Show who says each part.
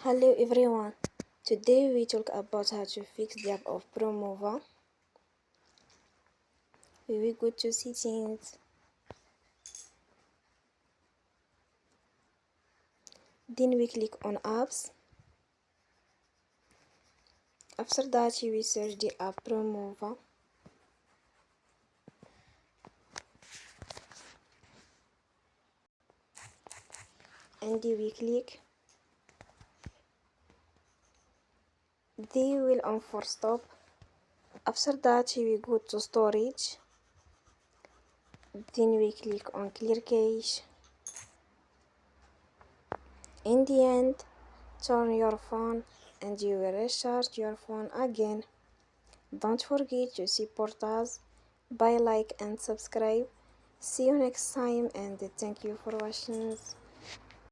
Speaker 1: Hello everyone, today we talk about how to fix the app of Promova. We will go to settings, then we click on apps. After that we will search the app Promova. And we click. They will on for stop. After that we go to storage. Then we click on clear cache. In the end, turn your phone and you will restart your phone again. Don't forget to support us by like and subscribe. See you next time and thank you for watching.